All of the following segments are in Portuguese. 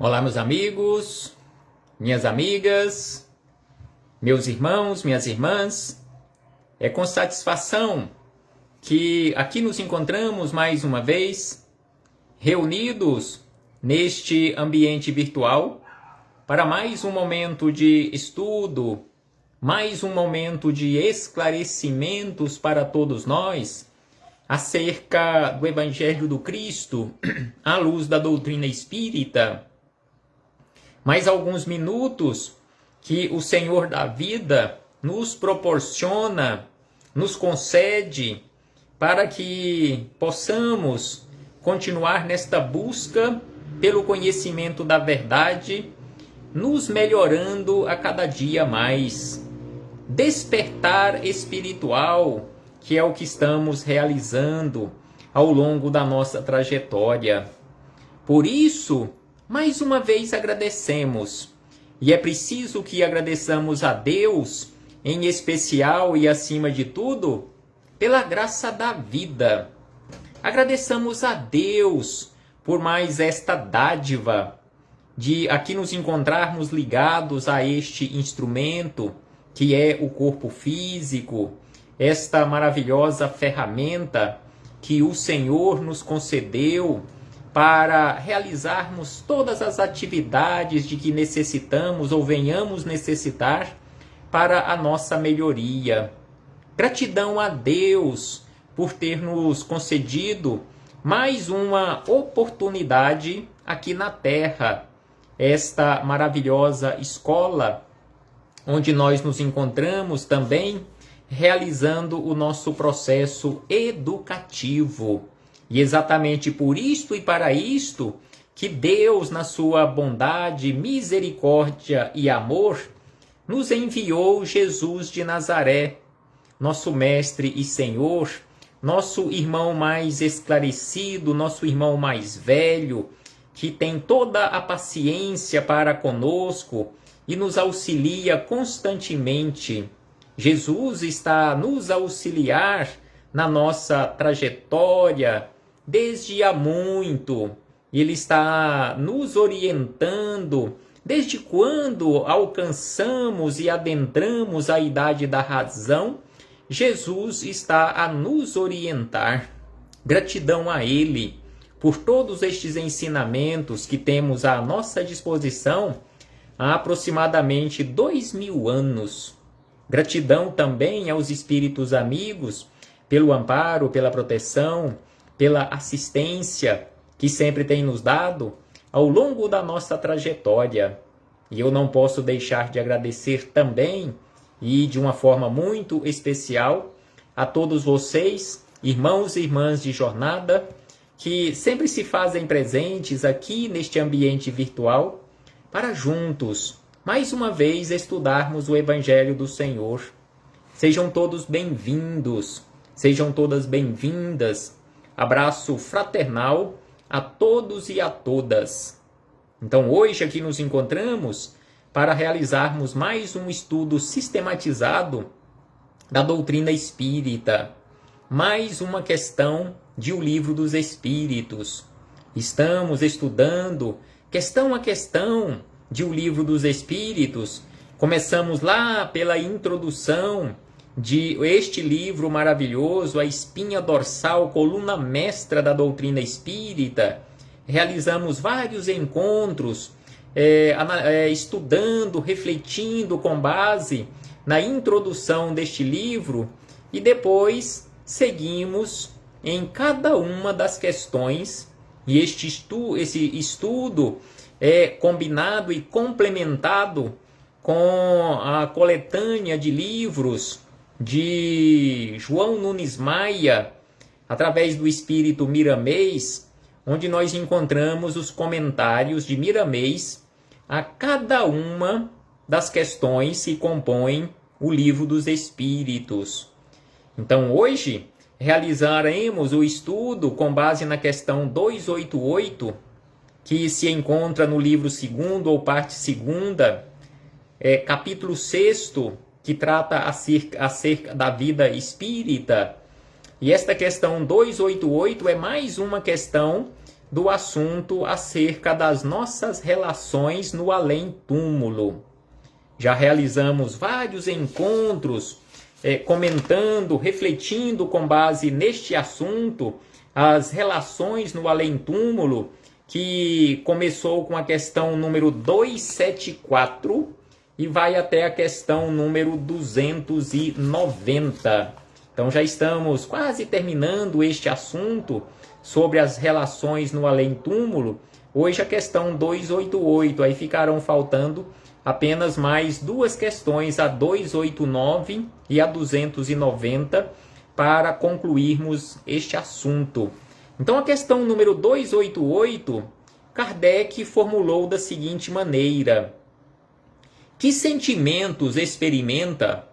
Olá, meus amigos, minhas amigas, meus irmãos, minhas irmãs. É com satisfação que aqui nos encontramos mais uma vez, reunidos neste ambiente virtual, para mais um momento de estudo, mais um momento de esclarecimentos para todos nós acerca do Evangelho do Cristo, à luz da doutrina espírita. Mais alguns minutos que o Senhor da vida nos proporciona, nos concede, para que possamos continuar nesta busca pelo conhecimento da verdade, nos melhorando a cada dia mais. Despertar espiritual, que é o que estamos realizando ao longo da nossa trajetória. Por isso, mais uma vez agradecemos, e é preciso que agradeçamos a Deus, em especial e acima de tudo, pela graça da vida. Agradeçamos a Deus por mais esta dádiva de aqui nos encontrarmos ligados a este instrumento, que é o corpo físico, esta maravilhosa ferramenta que o Senhor nos concedeu para realizarmos todas as atividades de que necessitamos ou venhamos necessitar para a nossa melhoria. Gratidão a Deus por ter nos concedido mais uma oportunidade aqui na Terra, esta maravilhosa escola onde nós nos encontramos também realizando o nosso processo educativo. E exatamente por isto e para isto que Deus, na sua bondade, misericórdia e amor, nos enviou Jesus de Nazaré, nosso Mestre e Senhor, nosso irmão mais esclarecido, nosso irmão mais velho, que tem toda a paciência para conosco e nos auxilia constantemente. Jesus está a nos auxiliar na nossa trajetória desde há muito. Ele está nos orientando desde quando alcançamos e adentramos a idade da razão. Jesus está a nos orientar. Gratidão a Ele por todos estes ensinamentos que temos à nossa disposição há aproximadamente 2000 anos. Gratidão também aos espíritos amigos pelo amparo, pela proteção, pela assistência que sempre tem nos dado ao longo da nossa trajetória. E eu não posso deixar de agradecer também, e de uma forma muito especial, a todos vocês, irmãos e irmãs de jornada, que sempre se fazem presentes aqui neste ambiente virtual, para juntos, mais uma vez, estudarmos o Evangelho do Senhor. Sejam todos bem-vindos, sejam todas bem-vindas. Abraço fraternal a todos e a todas. Então, hoje aqui nos encontramos para realizarmos mais um estudo sistematizado da doutrina espírita. Mais uma questão de O Livro dos Espíritos. Estamos estudando questão a questão de O Livro dos Espíritos. Começamos lá pela introdução de este livro maravilhoso, a espinha dorsal, coluna mestra da doutrina espírita. Realizamos vários encontros, estudando, refletindo com base na introdução deste livro, e depois seguimos em cada uma das questões, e esse estudo é combinado e complementado com a coletânea de livros de João Nunes Maia, através do Espírito Miramês, onde nós encontramos os comentários de Miramês a cada uma das questões que compõem o Livro dos Espíritos. Então, hoje, realizaremos o estudo com base na questão 288, que se encontra no livro 2º ou parte 2ª, capítulo 6º, que trata acerca da vida espírita. E esta questão 288 é mais uma questão do assunto acerca das nossas relações no além-túmulo. Já realizamos vários encontros comentando, refletindo com base neste assunto, as relações no além-túmulo, que começou com a questão número 274 e vai até a questão número 290. Então já estamos quase terminando este assunto sobre as relações no além-túmulo. Hoje a questão 288, aí ficarão faltando apenas mais duas questões, a 289 e a 290, para concluirmos este assunto. Então a questão número 288, Kardec formulou da seguinte maneira: que sentimentos experimenta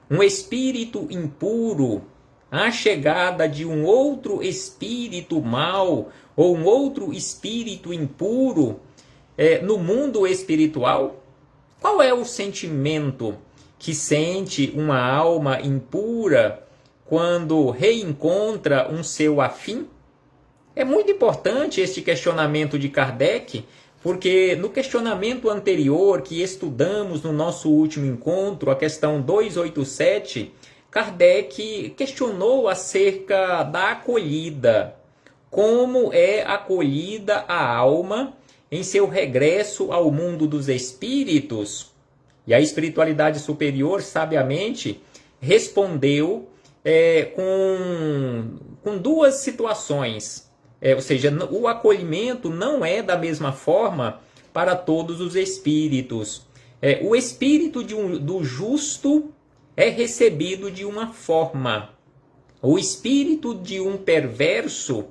um espírito impuro à chegada de um outro espírito mau ou um outro espírito impuro no mundo espiritual? Qual é o sentimento que sente uma alma impura quando reencontra um seu afim? É muito importante este questionamento de Kardec, porque no questionamento anterior que estudamos no nosso último encontro, a questão 287, Kardec questionou acerca da acolhida. Como é acolhida a alma em seu regresso ao mundo dos espíritos? E a espiritualidade superior, sabiamente, respondeu com duas situações. Ou seja, o acolhimento não é da mesma forma para todos os espíritos. O espírito do justo é recebido de uma forma. O espírito de um perverso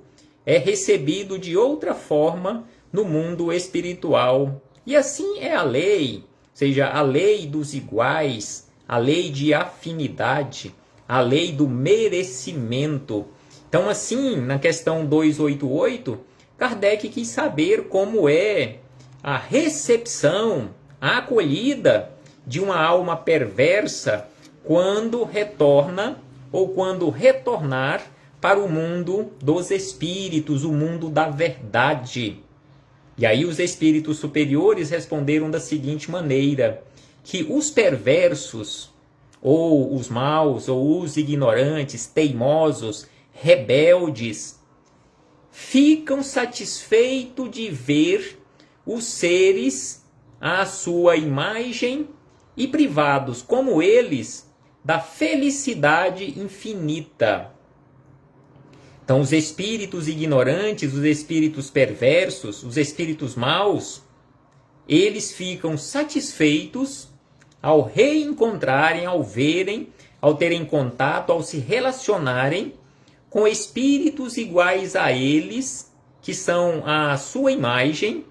é recebido de outra forma no mundo espiritual. E assim é a lei, ou seja, a lei dos iguais, a lei de afinidade, a lei do merecimento. Então, assim, na questão 288, Kardec quis saber como é a recepção, a acolhida de uma alma perversa quando retorna ou quando retornar para o mundo dos espíritos, o mundo da verdade. E aí os espíritos superiores responderam da seguinte maneira: que os perversos, ou os maus, ou os ignorantes, teimosos, rebeldes, ficam satisfeitos de ver os seres à sua imagem e privados, como eles, da felicidade infinita. Então, os espíritos ignorantes, os espíritos perversos, os espíritos maus, eles ficam satisfeitos ao reencontrarem, ao verem, ao terem contato, ao se relacionarem com espíritos iguais a eles, que são a sua imagem,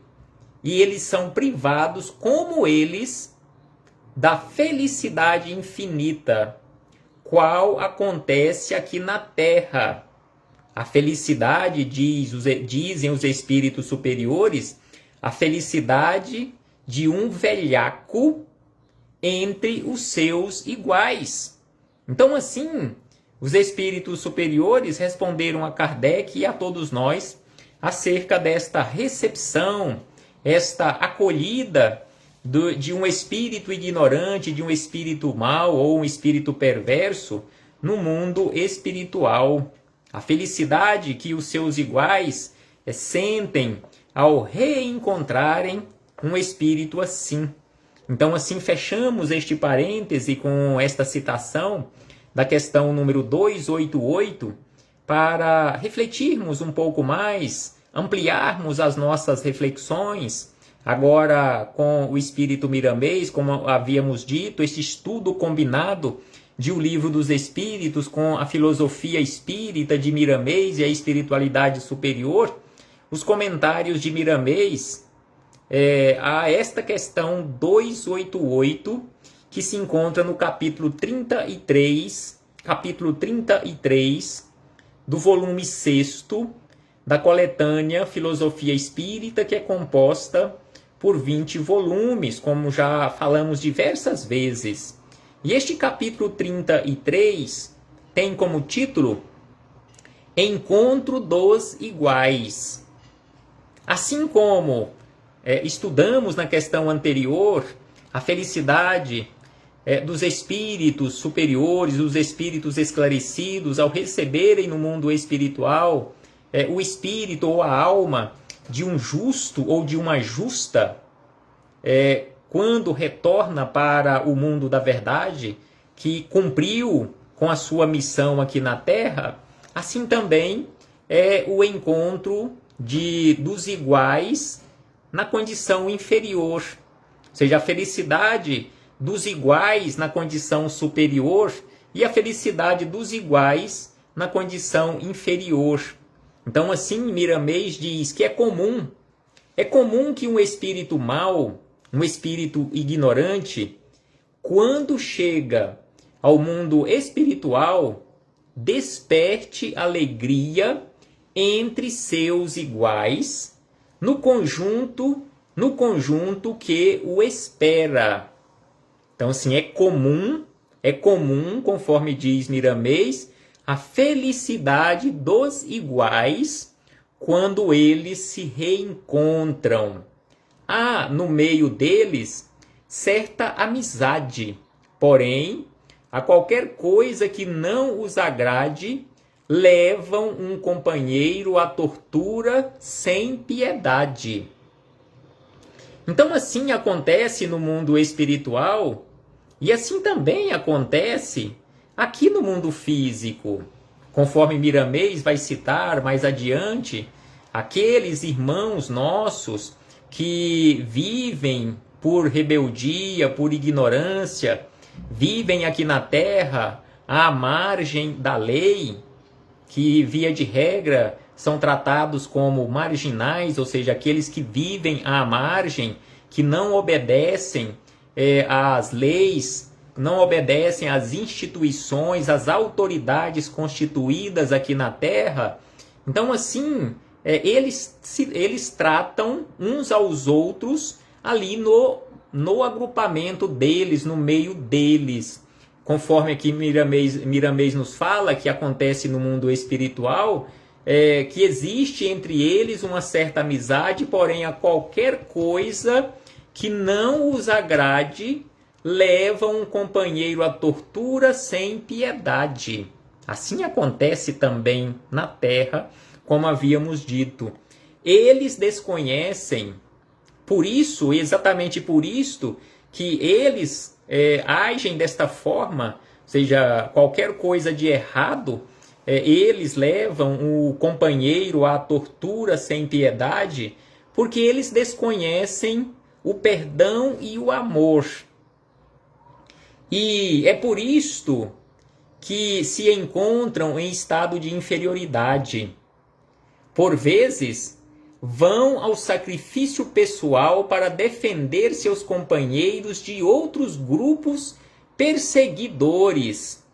e eles são privados, como eles, da felicidade infinita, qual acontece aqui na Terra. A felicidade, dizem os espíritos superiores, a felicidade de um velhaco entre os seus iguais. Então, assim, os espíritos superiores responderam a Kardec e a todos nós acerca desta recepção, esta acolhida de um espírito ignorante, de um espírito mau ou um espírito perverso no mundo espiritual. A felicidade que os seus iguais sentem ao reencontrarem um espírito assim. Então, assim, fechamos este parêntese com esta citação da questão número 288 para refletirmos um pouco mais, ampliarmos as nossas reflexões, agora com o Espírito Miramês, como havíamos dito, este estudo combinado de O Livro dos Espíritos com a filosofia espírita de Miramês e a espiritualidade superior, os comentários de Miramês a esta questão 288, que se encontra no capítulo 33 do volume 6º da coletânea Filosofia Espírita, que é composta por 20 volumes, como já falamos diversas vezes. E este capítulo 33 tem como título Encontro dos Iguais. Assim como estudamos na questão anterior a felicidade dos espíritos superiores, dos espíritos esclarecidos, ao receberem no mundo espiritual o espírito ou a alma de um justo ou de uma justa, quando retorna para o mundo da verdade, que cumpriu com a sua missão aqui na Terra, assim também é o encontro dos iguais na condição inferior. Ou seja, a felicidade dos iguais na condição superior e a felicidade dos iguais na condição inferior. Então, assim, Miramês diz que é comum que um espírito mau, um espírito ignorante, quando chega ao mundo espiritual, desperte alegria entre seus iguais, no conjunto que o espera. Então, assim, é comum, conforme diz Miramês, a felicidade dos iguais quando eles se reencontram. Há no meio deles certa amizade, porém, a qualquer coisa que não os agrade, levam um companheiro à tortura sem piedade. Então, assim acontece no mundo espiritual e assim também acontece aqui no mundo físico. Conforme Miramês vai citar mais adiante, aqueles irmãos nossos que vivem por rebeldia, por ignorância, vivem aqui na Terra à margem da lei, que via de regra são tratados como marginais, ou seja, aqueles que vivem à margem, que não obedecem às leis, não obedecem às instituições, às autoridades constituídas aqui na Terra. Então, assim, eles tratam uns aos outros ali no agrupamento deles, no meio deles. Conforme aqui Miramês nos fala, que acontece no mundo espiritual, que existe entre eles uma certa amizade, porém a qualquer coisa que não os agrade, leva um companheiro à tortura sem piedade. Assim acontece também na Terra, como havíamos dito. Eles desconhecem, por isso, exatamente por isto, que eles agem desta forma, ou seja, qualquer coisa de errado, eles levam o companheiro à tortura sem piedade, porque eles desconhecem o perdão e o amor. E é por isto que se encontram em estado de inferioridade. Por vezes, vão ao sacrifício pessoal para defender seus companheiros de outros grupos perseguidores.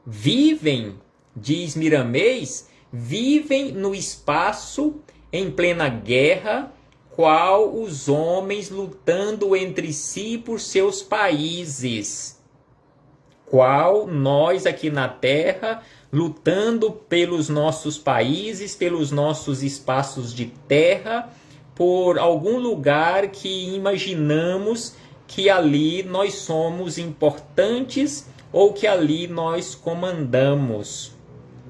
Vivem, diz Miramês, vivem no espaço em plena guerra, qual os homens lutando entre si por seus países. Qual nós aqui na Terra lutando pelos nossos países, pelos nossos espaços de terra, por algum lugar que imaginamos que ali nós somos importantes ou que ali nós comandamos.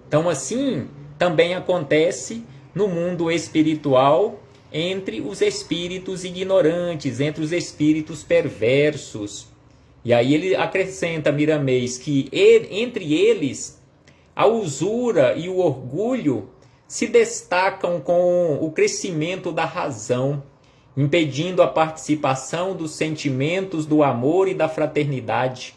Então, assim, também acontece no mundo espiritual entre os espíritos ignorantes, entre os espíritos perversos. E aí ele acrescenta, Miramês, que entre eles a usura e o orgulho se destacam com o crescimento da razão, impedindo a participação dos sentimentos do amor e da fraternidade.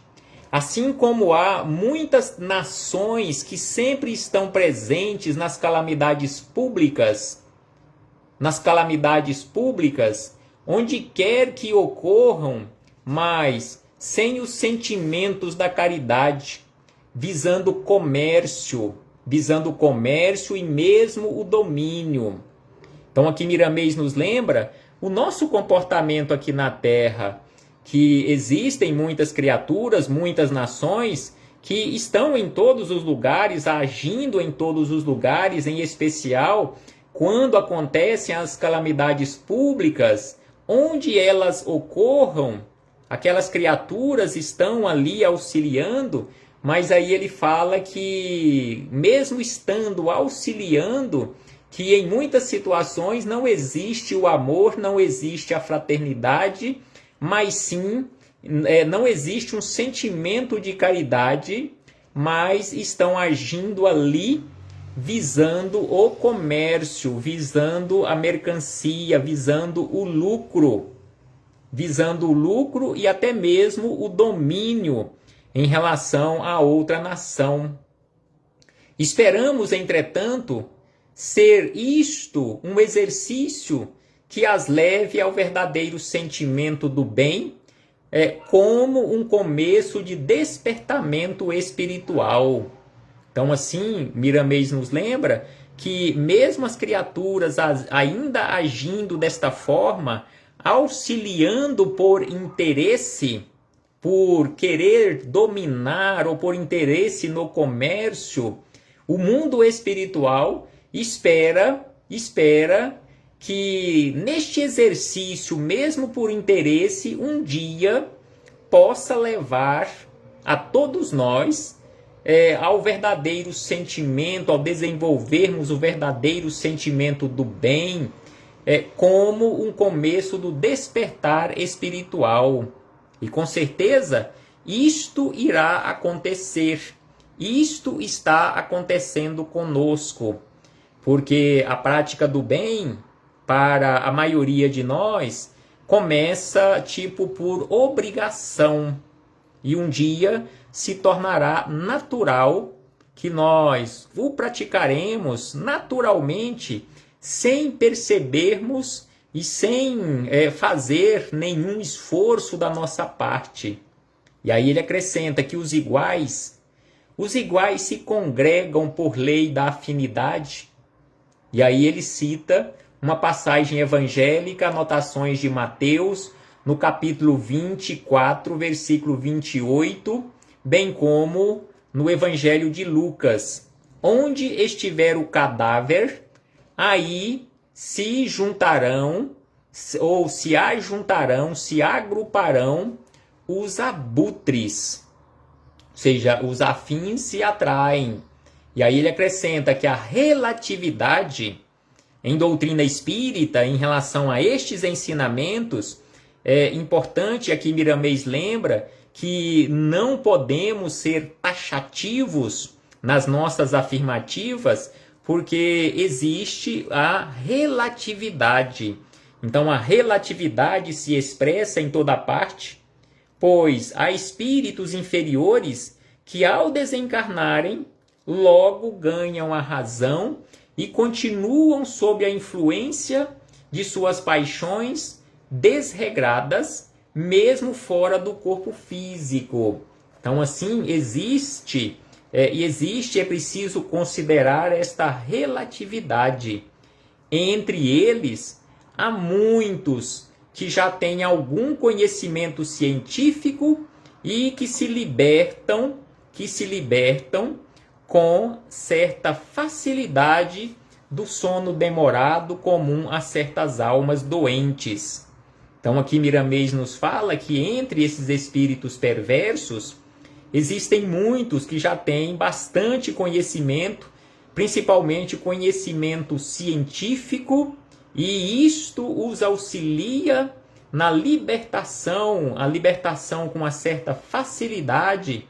Assim como há muitas nações que sempre estão presentes nas calamidades públicas, onde quer que ocorram, mas sem os sentimentos da caridade, visando o comércio e mesmo o domínio. Então aqui Miramês nos lembra o nosso comportamento aqui na Terra, que existem muitas criaturas, muitas nações que estão em todos os lugares, agindo em todos os lugares, em especial quando acontecem as calamidades públicas, onde elas ocorram, aquelas criaturas estão ali auxiliando, mas aí ele fala que, mesmo estando auxiliando, que em muitas situações não existe o amor, não existe a fraternidade, mas sim, não existe um sentimento de caridade, mas estão agindo ali visando o comércio, visando a mercancia, visando o lucro e até mesmo o domínio em relação a outra nação. Esperamos, entretanto, ser isto um exercício que as leve ao verdadeiro sentimento do bem, como um começo de despertamento espiritual. Então, assim, Miramês nos lembra que mesmo as criaturas ainda agindo desta forma, auxiliando por interesse, por querer dominar ou por interesse no comércio, o mundo espiritual espera que neste exercício, mesmo por interesse, um dia possa levar a todos nós ao verdadeiro sentimento, ao desenvolvermos o verdadeiro sentimento do bem, como um começo do despertar espiritual. E com certeza isto irá acontecer, isto está acontecendo conosco, porque a prática do bem, para a maioria de nós, começa tipo por obrigação, e um dia se tornará natural que nós o praticaremos naturalmente, sem percebermos e sem fazer nenhum esforço da nossa parte. E aí ele acrescenta que os iguais se congregam por lei da afinidade. E aí ele cita uma passagem evangélica, anotações de Mateus, no capítulo 24, versículo 28, bem como no Evangelho de Lucas. Onde estiver o cadáver, aí se juntarão, ou se ajuntarão, se agruparão os abutres. Ou seja, os afins se atraem. E aí ele acrescenta que a relatividade em doutrina espírita em relação a estes ensinamentos, é importante, aqui Miramês lembra, que não podemos ser taxativos nas nossas afirmativas, porque existe a relatividade. Então a relatividade se expressa em toda parte, pois há espíritos inferiores que ao desencarnarem, logo ganham a razão e continuam sob a influência de suas paixões desregradas, mesmo fora do corpo físico. Então, assim, é preciso considerar esta relatividade. Entre eles, há muitos que já têm algum conhecimento científico e que se libertam com certa facilidade do sono demorado comum a certas almas doentes. Então aqui Miramês nos fala que entre esses espíritos perversos existem muitos que já têm bastante conhecimento, principalmente conhecimento científico, e isto os auxilia na libertação, a libertação com uma certa facilidade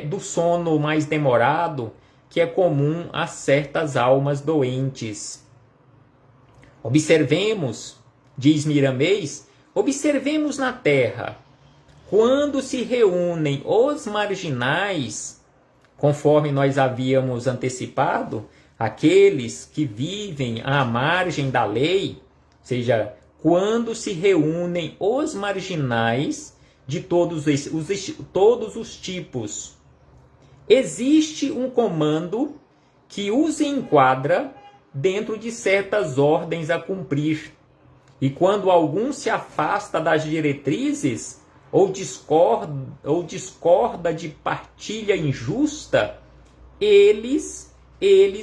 do sono mais demorado, que é comum a certas almas doentes. Observemos, diz Miramês, observemos na Terra, quando se reúnem os marginais, conforme nós havíamos antecipado, aqueles que vivem à margem da lei, ou seja, quando se reúnem os marginais de todos os tipos, existe um comando que os enquadra dentro de certas ordens a cumprir. E quando algum se afasta das diretrizes ou discorda de partilha injusta, eles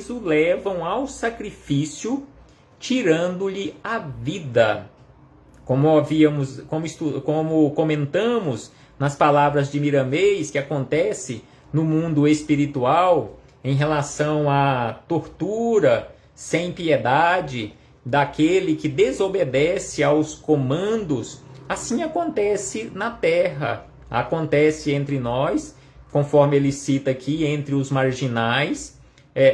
o levam ao sacrifício tirando-lhe a vida. Como comentamos nas palavras de Miramês, que acontece no mundo espiritual em relação à tortura sem piedade daquele que desobedece aos comandos, assim acontece na Terra, acontece entre nós, conforme ele cita aqui, entre os marginais,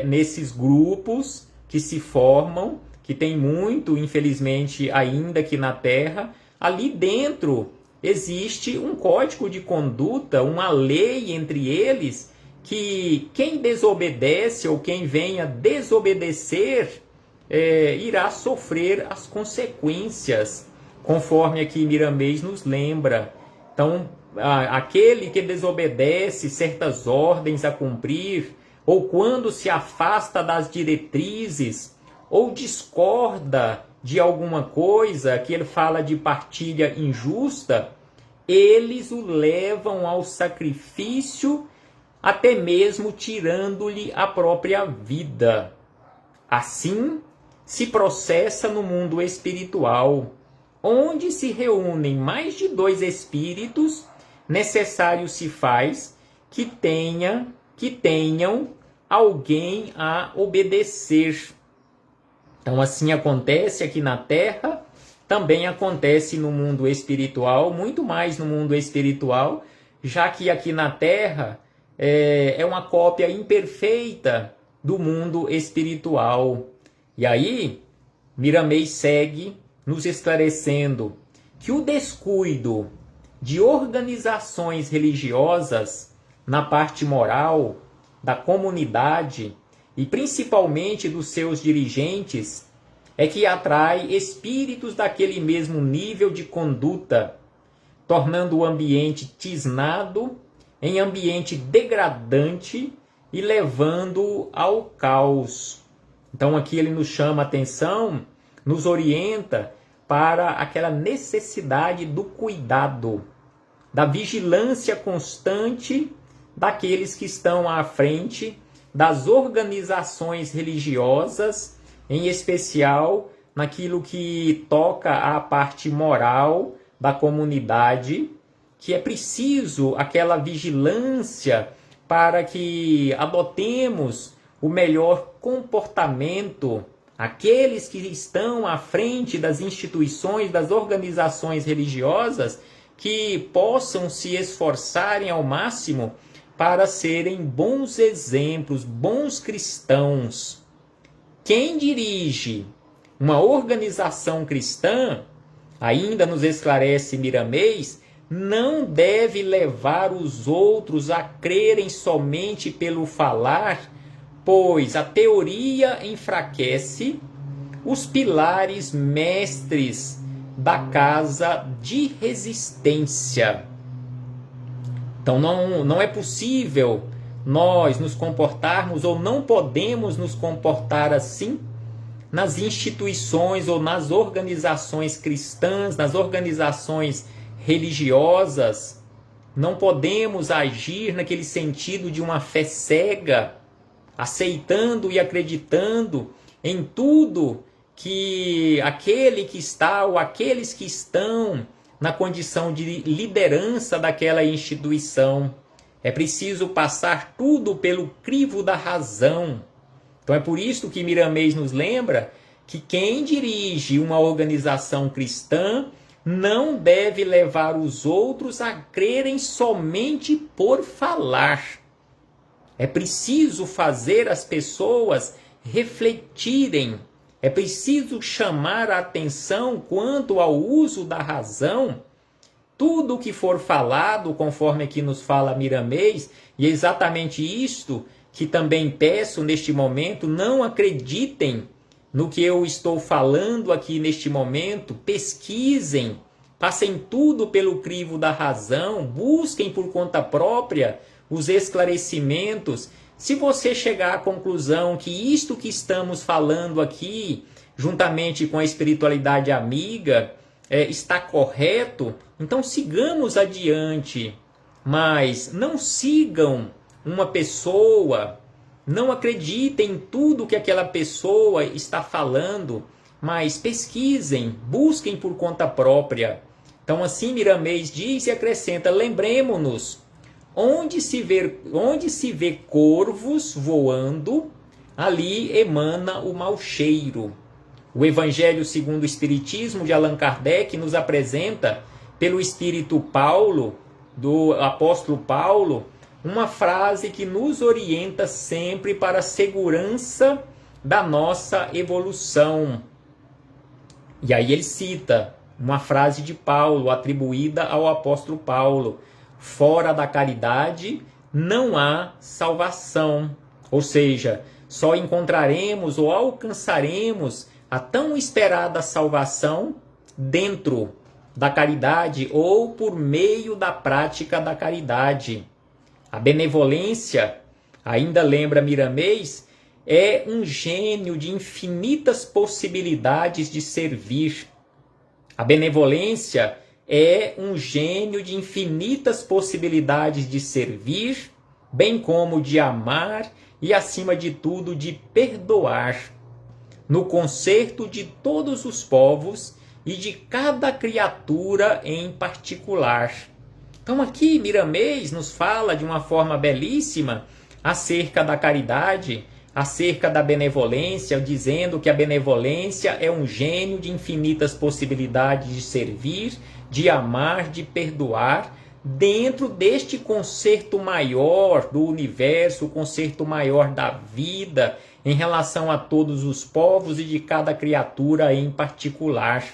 nesses grupos que se formam, que tem muito, infelizmente, ainda aqui na Terra. Ali dentro existe um código de conduta, uma lei entre eles, que quem desobedece ou quem venha desobedecer irá sofrer as consequências, conforme aqui Miramês nos lembra. Então, aquele que desobedece certas ordens a cumprir, ou quando se afasta das diretrizes, ou discorda de alguma coisa, que ele fala de partilha injusta, eles o levam ao sacrifício, até mesmo tirando-lhe a própria vida. Assim se processa no mundo espiritual, onde se reúnem mais de 2 espíritos, necessário se faz que tenham alguém a obedecer. Então, assim acontece aqui na Terra, também acontece no mundo espiritual, muito mais no mundo espiritual, já que aqui na Terra é uma cópia imperfeita do mundo espiritual. E aí, Miramês segue nos esclarecendo que o descuido de organizações religiosas na parte moral da comunidade e principalmente dos seus dirigentes é que atrai espíritos daquele mesmo nível de conduta, tornando o ambiente tisnado em ambiente degradante e levando ao caos. Então aqui ele nos chama a atenção, nos orienta para aquela necessidade do cuidado, da vigilância constante daqueles que estão à frente das organizações religiosas, em especial naquilo que toca à parte moral da comunidade, que é preciso aquela vigilância para que adotemos o melhor comportamento. Aqueles que estão à frente das instituições, das organizações religiosas, que possam se esforçarem ao máximo para serem bons exemplos, bons cristãos. Quem dirige uma organização cristã, ainda nos esclarece Miramês, não deve levar os outros a crerem somente pelo falar, pois a teoria enfraquece os pilares mestres da casa de resistência. Então não é possível nós nos comportarmos ou não podemos nos comportar assim nas instituições ou nas organizações cristãs, nas organizações religiosas. Não podemos agir naquele sentido de uma fé cega, aceitando e acreditando em tudo que aquele que está ou aqueles que estão na condição de liderança daquela instituição. É preciso passar tudo pelo crivo da razão. Então é por isso que Miramês nos lembra que quem dirige uma organização cristã não deve levar os outros a crerem somente por falar. É preciso fazer as pessoas refletirem. É preciso chamar a atenção quanto ao uso da razão. Tudo o que for falado, conforme aqui nos fala Miramês, e é exatamente isto que também peço neste momento, não acreditem no que eu estou falando aqui neste momento, pesquisem, passem tudo pelo crivo da razão, busquem por conta própria os esclarecimentos. Se você chegar à conclusão que isto que estamos falando aqui, juntamente com a espiritualidade amiga, está correto, então sigamos adiante. Mas não sigam uma pessoa, não acreditem em tudo que aquela pessoa está falando, mas pesquisem, busquem por conta própria. Então assim Miramês diz e acrescenta: lembremos-nos, onde se vê corvos voando, ali emana o mau cheiro. O Evangelho segundo o Espiritismo de Allan Kardec nos apresenta, pelo Espírito Paulo, do apóstolo Paulo, uma frase que nos orienta sempre para a segurança da nossa evolução. E aí ele cita uma frase de Paulo, atribuída ao apóstolo Paulo: fora da caridade não há salvação. Ou seja, só encontraremos ou alcançaremos a tão esperada salvação dentro da caridade ou por meio da prática da caridade. A benevolência, ainda lembra Miramês, é um gênio de infinitas possibilidades de servir. A benevolência é um gênio de infinitas possibilidades de servir, bem como de amar e, acima de tudo, de perdoar, no concerto de todos os povos e de cada criatura em particular. Então aqui Miramês nos fala de uma forma belíssima acerca da caridade, acerca da benevolência, dizendo que a benevolência é um gênio de infinitas possibilidades de servir, de amar, de perdoar, dentro deste concerto maior do universo, o concerto maior da vida, em relação a todos os povos e de cada criatura em particular.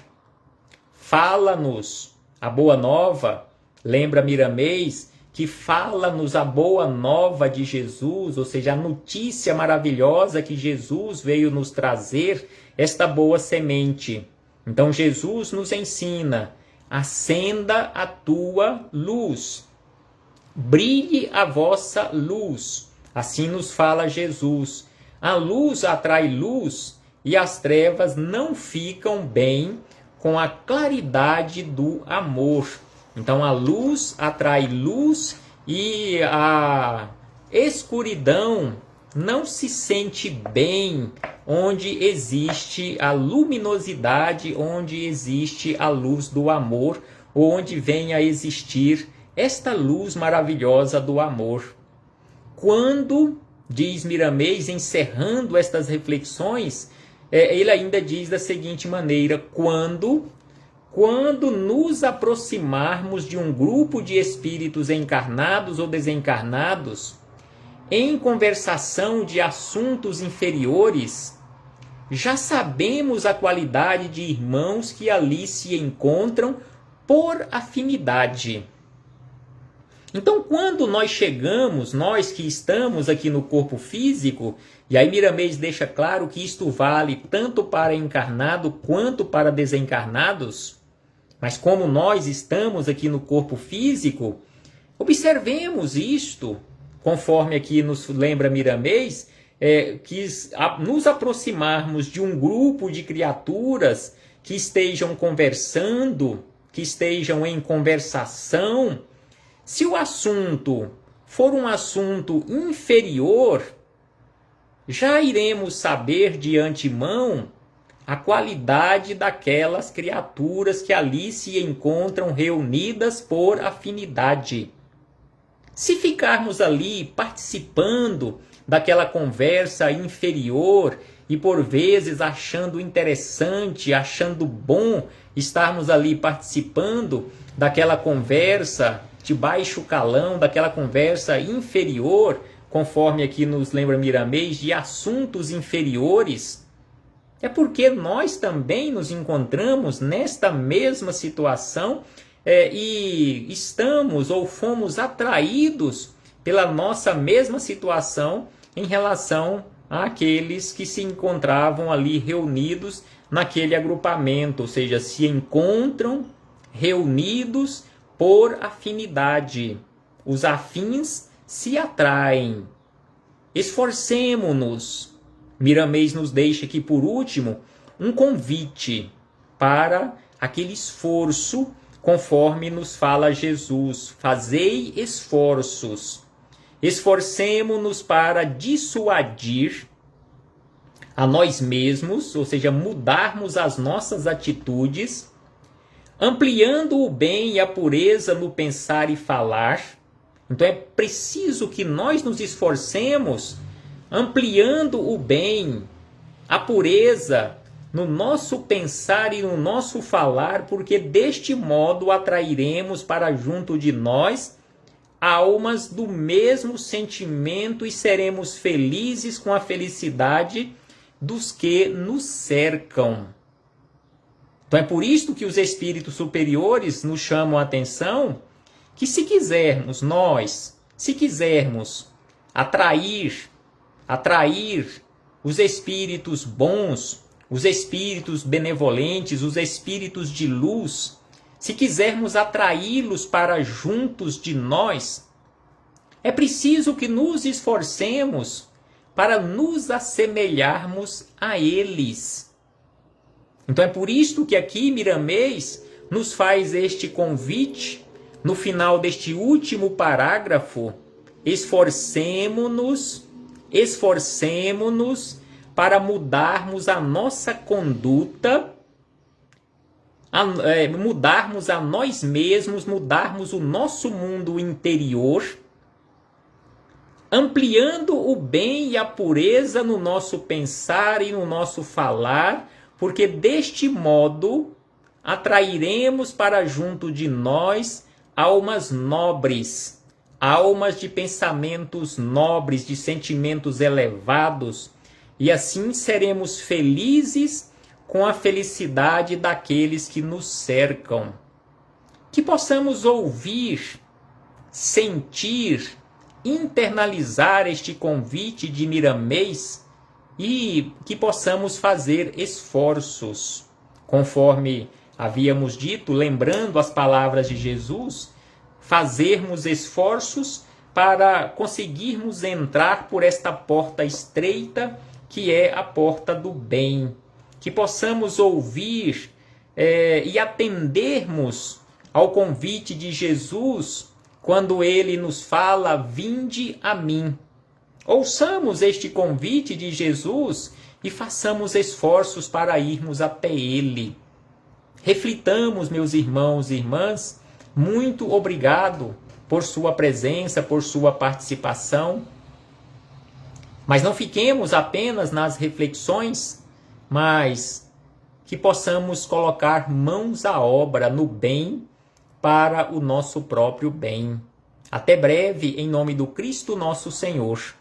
Fala-nos a boa nova, lembra Miramês, que fala-nos a boa nova de Jesus, ou seja, a notícia maravilhosa que Jesus veio nos trazer, esta boa semente. Então Jesus nos ensina: acenda a tua luz, brilhe a vossa luz. Assim nos fala Jesus. A luz atrai luz e as trevas não ficam bem com a claridade do amor. Então a luz atrai luz e a escuridão não se sente bem onde existe a luminosidade, onde existe a luz do amor, onde vem a existir esta luz maravilhosa do amor. Quando, diz Miramês, encerrando estas reflexões, ele ainda diz da seguinte maneira: quando nos aproximarmos de um grupo de espíritos encarnados ou desencarnados, em conversação de assuntos inferiores, já sabemos a qualidade de irmãos que ali se encontram por afinidade. Então, quando nós chegamos, nós que estamos aqui no corpo físico, e aí Miramês deixa claro que isto vale tanto para encarnado quanto para desencarnados, mas como nós estamos aqui no corpo físico, observemos isto, conforme aqui nos lembra Miramês, que nos aproximarmos de um grupo de criaturas que estejam conversando, que estejam em conversação. Se o assunto for um assunto inferior, já iremos saber de antemão a qualidade daquelas criaturas que ali se encontram reunidas por afinidade. Se ficarmos ali participando daquela conversa inferior e por vezes achando interessante, achando bom estarmos ali participando daquela conversa de baixo calão, daquela conversa inferior, conforme aqui nos lembra Miramês, de assuntos inferiores, é porque nós também nos encontramos nesta mesma situação e estamos ou fomos atraídos pela nossa mesma situação em relação àqueles que se encontravam ali reunidos naquele agrupamento, ou seja, se encontram reunidos por afinidade. Os afins se atraem. Esforcemo-nos. Miramês nos deixa aqui, por último, um convite para aquele esforço, conforme nos fala Jesus. Fazei esforços. Esforcemo-nos para dissuadir a nós mesmos, ou seja, mudarmos as nossas atitudes, ampliando o bem e a pureza no pensar e falar. Então é preciso que nós nos esforcemos ampliando o bem, a pureza no nosso pensar e no nosso falar, porque deste modo atrairemos para junto de nós almas do mesmo sentimento e seremos felizes com a felicidade dos que nos cercam. Então é por isto que os espíritos superiores nos chamam a atenção que se quisermos atrair os espíritos bons, os espíritos benevolentes, os espíritos de luz, se quisermos atraí-los para juntos de nós, é preciso que nos esforcemos para nos assemelharmos a eles. Então é por isto que aqui Miramês nos faz este convite, no final deste último parágrafo: esforcemo-nos para mudarmos a nossa conduta, mudarmos a nós mesmos, mudarmos o nosso mundo interior, ampliando o bem e a pureza no nosso pensar e no nosso falar, porque deste modo atrairemos para junto de nós almas nobres, almas de pensamentos nobres, de sentimentos elevados, e assim seremos felizes com a felicidade daqueles que nos cercam. Que possamos ouvir, sentir, internalizar este convite de Miramês e que possamos fazer esforços, conforme havíamos dito, lembrando as palavras de Jesus, fazermos esforços para conseguirmos entrar por esta porta estreita que é a porta do bem. Que possamos ouvir e atendermos ao convite de Jesus quando ele nos fala: vinde a mim. Ouçamos este convite de Jesus e façamos esforços para irmos até ele. Reflitamos, meus irmãos e irmãs. Muito obrigado por sua presença, por sua participação. Mas não fiquemos apenas nas reflexões, mas que possamos colocar mãos à obra no bem para o nosso próprio bem. Até breve, em nome do Cristo nosso Senhor.